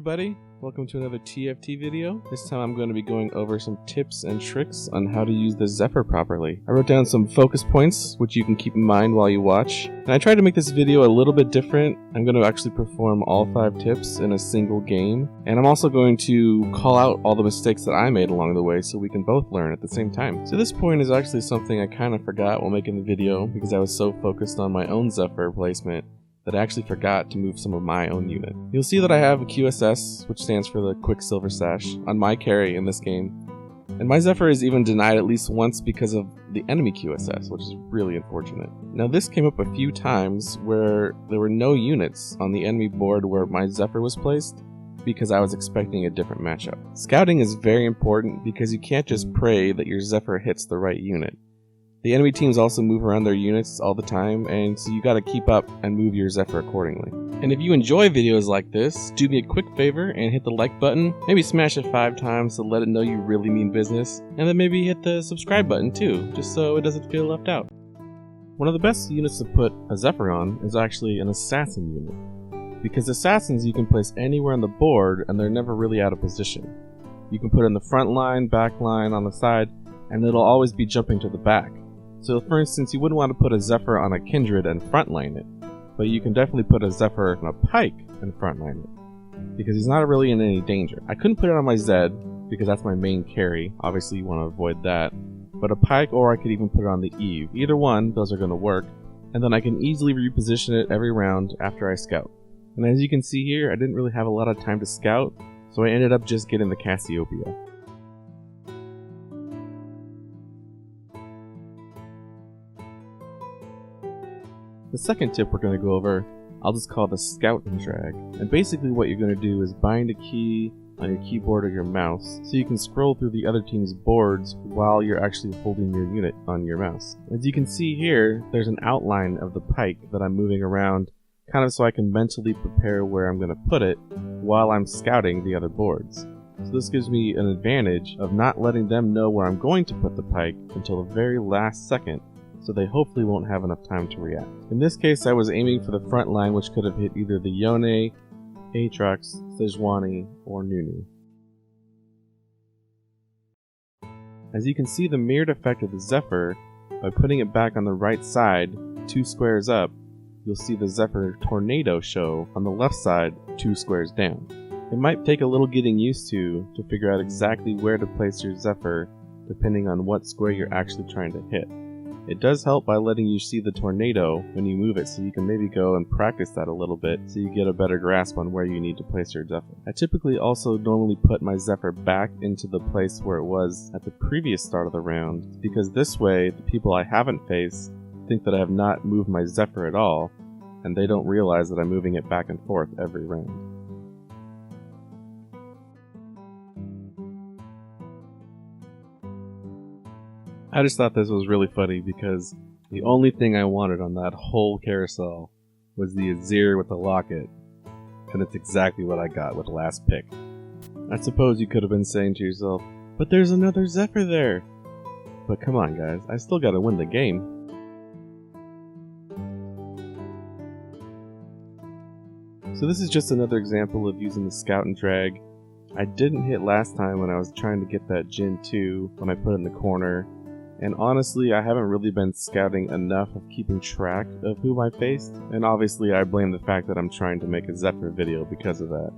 everybody, welcome to another TFT video. This time I'm going to be going over some tips and tricks on how to use the Zephyr properly. I wrote down some focus points which you can keep in mind while you watch. And I tried to make this video a little bit different. I'm going to actually perform all 5 tips in a single game. And I'm also going to call out all the mistakes that I made along the way so we can both learn at the same time. So this point is actually something I kind of forgot while making the video because I was so focused on my own Zephyr placement that I actually forgot to move some of my own unit. You'll see that I have a QSS, which stands for the Quicksilver Sash, on my carry in this game. And my Zephyr is even denied at least once because of the enemy QSS, which is really unfortunate. Now this came up a few times where there were no units on the enemy board where my Zephyr was placed because I was expecting a different matchup. Scouting is very important because you can't just pray that your Zephyr hits the right unit. The enemy teams also move around their units all the time, and so you gotta keep up and move your Zephyr accordingly. And if you enjoy videos like this, do me a quick favor and hit the like button, maybe smash it 5 times to let it know you really mean business, and then maybe hit the subscribe button too, just so it doesn't feel left out. One of the best units to put a Zephyr on is actually an assassin unit, because assassins you can place anywhere on the board and they're never really out of position. You can put it in the front line, back line, on the side, and it'll always be jumping to the back. So for instance, you wouldn't want to put a Zephyr on a Kindred and frontline it, but you can definitely put a Zephyr on a Pike and frontline it, because he's not really in any danger. I couldn't put it on my Zed, because that's my main carry, obviously you want to avoid that, but a Pike, or I could even put it on the Eve. Either one, those are going to work, and then I can easily reposition it every round after I scout. And as you can see here, I didn't really have a lot of time to scout, so I ended up just getting the Cassiopeia. The second tip we're going to go over, I'll just call the Scout and Drag. And basically what you're going to do is bind a key on your keyboard or your mouse so you can scroll through the other team's boards while you're actually holding your unit on your mouse. As you can see here, there's an outline of the Pike that I'm moving around, kind of so I can mentally prepare where I'm going to put it while I'm scouting the other boards. So this gives me an advantage of not letting them know where I'm going to put the Pike until the very last second, so they hopefully won't have enough time to react. In this case, I was aiming for the front line, which could have hit either the Yone, Aatrox, Sejuani, or Nunu. As you can see the mirrored effect of the Zephyr, by putting it back on the right side, 2 squares up, you'll see the Zephyr Tornado show on the left side, 2 squares down. It might take a little getting used to figure out exactly where to place your Zephyr, depending on what square you're actually trying to hit. It does help by letting you see the tornado when you move it, so you can maybe go and practice that a little bit so you get a better grasp on where you need to place your Zephyr. I typically also normally put my Zephyr back into the place where it was at the previous start of the round, because this way the people I haven't faced think that I have not moved my Zephyr at all, and they don't realize that I'm moving it back and forth every round. I just thought this was really funny because the only thing I wanted on that whole carousel was the Azir with the locket, and it's exactly what I got with the last pick. I suppose you could have been saying to yourself, but there's another Zephyr there! But come on guys, I still gotta win the game. So this is just another example of using the Scout and Drag. I didn't hit last time when I was trying to get that Jhin 2 when I put it in the corner. And honestly, I haven't really been scouting enough of keeping track of who I faced, and obviously I blame the fact that I'm trying to make a Zephyr video because of that.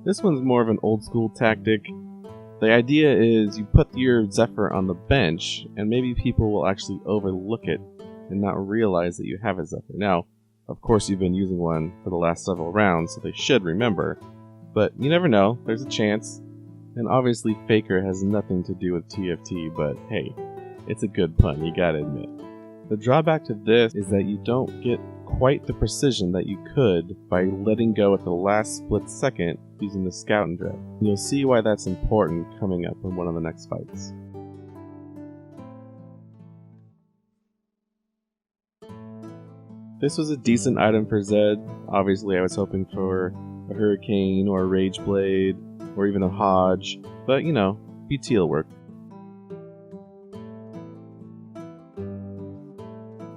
This one's more of an old school tactic. The idea is you put your Zephyr on the bench, and maybe people will actually overlook it and not realize that you have a Zephyr. Now, of course you've been using one for the last several rounds, so they should remember. But you never know, there's a chance. And obviously Faker has nothing to do with TFT, but hey, it's a good pun, you gotta admit. The drawback to this is that you don't get quite the precision that you could by letting go at the last split second using the Scout and Drag. You'll see why that's important coming up in one of the next fights. This was a decent item for Zed. Obviously I was hoping for a Hurricane or a Rage Blade or even a Hodge, but you know, BT will work.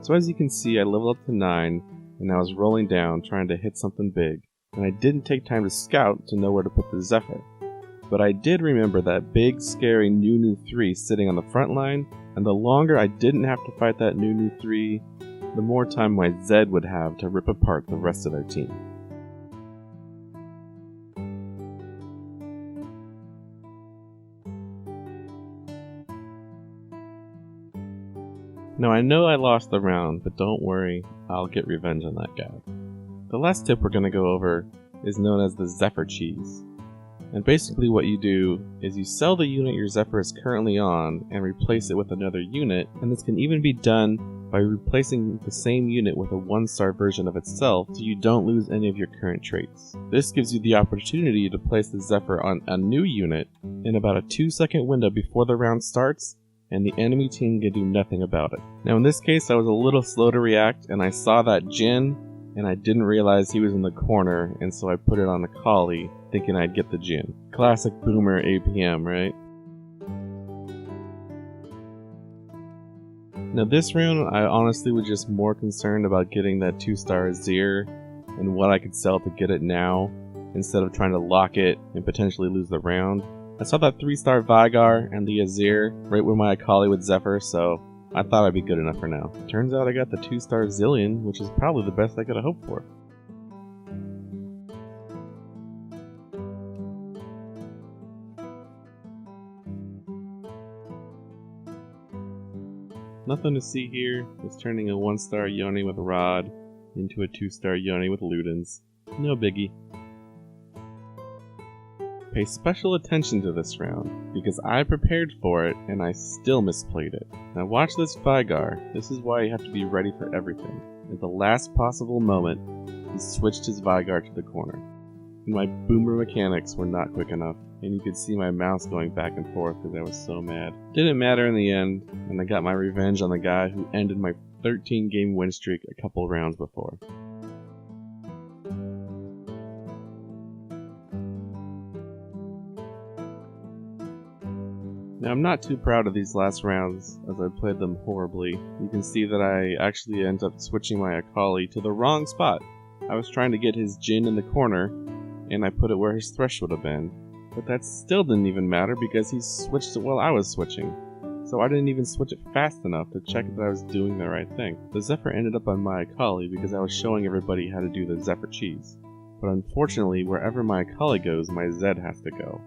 So as you can see, I leveled up to 9, and I was rolling down trying to hit something big, and I didn't take time to scout to know where to put the Zephyr. But I did remember that big, scary Nunu 3 sitting on the front line, and the longer I didn't have to fight that Nunu 3, the more time my Zed would have to rip apart the rest of their team. Now I know I lost the round, but don't worry, I'll get revenge on that guy. The last tip we're going to go over is known as the Zephyr cheese. And basically what you do is you sell the unit your Zephyr is currently on and replace it with another unit, and this can even be done by replacing the same unit with a 1-star version of itself so you don't lose any of your current traits. This gives you the opportunity to place the Zephyr on a new unit in about a 2-second window before the round starts, and the enemy team can do nothing about it. Now in this case I was a little slow to react, and I saw that Jin and I didn't realize he was in the corner, and so I put it on the collie thinking I'd get the Jin. Classic boomer APM, right? Now this round I honestly was just more concerned about getting that 2-star Azir and what I could sell to get it now instead of trying to lock it and potentially lose the round. I saw that 3-star Vigar and the Azir right with my Akali with Zephyr, so I thought I'd be good enough for now. Turns out I got the 2-star Zillion, which is probably the best I could have hoped for. Nothing to see here. It's turning a 1-star Yone with Rod into a 2-star Yone with Ludens. No biggie. Pay special attention to this round, because I prepared for it and I still misplayed it. Now watch this Vigar. This is why you have to be ready for everything. At the last possible moment, he switched his Vigar to the corner. And my boomer mechanics were not quick enough, and you could see my mouse going back and forth because I was so mad. Didn't matter in the end, and I got my revenge on the guy who ended my 13-game win streak a couple rounds before. Now I'm not too proud of these last rounds as I played them horribly. You can see that I actually ended up switching my Akali to the wrong spot. I was trying to get his Jin in the corner and I put it where his Thresh would have been. But that still didn't even matter because he switched it while I was switching. So I didn't even switch it fast enough to check that I was doing the right thing. The Zephyr ended up on my Akali because I was showing everybody how to do the Zephyr cheese. But unfortunately, wherever my Akali goes, my Zed has to go.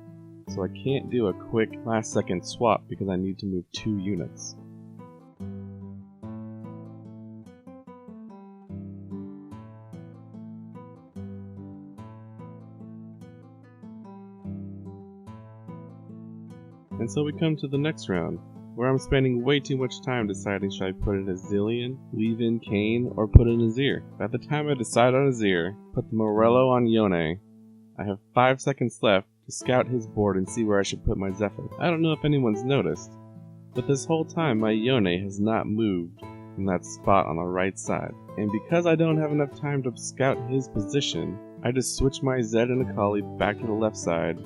So I can't do a quick last-second swap because I need to move 2 units. And so we come to the next round, where I'm spending way too much time deciding should I put in a Zillion, leave in Kayn, or put in Azir. By the time I decide on Azir, put the Morello on Yone, I have 5 seconds left to scout his board and see where I should put my Zephyr. I don't know if anyone's noticed, but this whole time my Yone has not moved from that spot on the right side. And because I don't have enough time to scout his position, I just switch my Zed and Akali back to the left side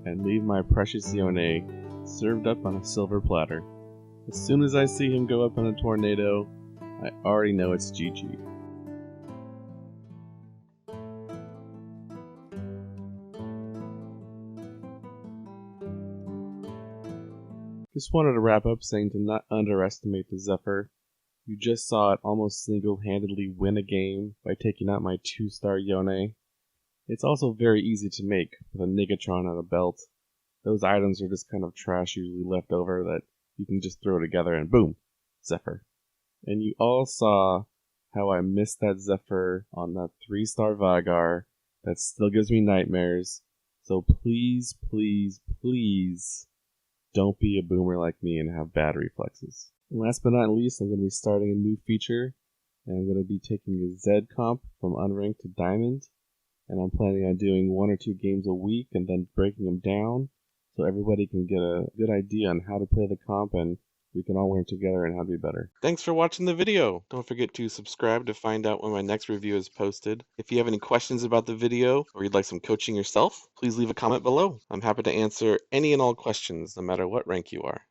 and leave my precious Yone served up on a silver platter. As soon as I see him go up in a tornado, I already know it's GG. Just wanted to wrap up saying to not underestimate the Zephyr. You just saw it almost single-handedly win a game by taking out my 2-star Yone. It's also very easy to make with a Negatron and a belt. Those items are just kind of trash usually left over that you can just throw together and boom, Zephyr. And you all saw how I missed that Zephyr on that 3-star Vigar. That still gives me nightmares. So please, please, please don't be a boomer like me and have bad reflexes. And last but not least, I'm going to be starting a new feature. And I'm going to be taking a Zed comp from Unranked to Diamond. And I'm planning on doing 1 or 2 games a week and then breaking them down so everybody can get a good idea on how to play the comp and we can all learn together and how to be better. Thanks for watching the video. Don't forget to subscribe to find out when my next review is posted. If you have any questions about the video or you'd like some coaching yourself, please leave a comment below. I'm happy to answer any and all questions, no matter what rank you are.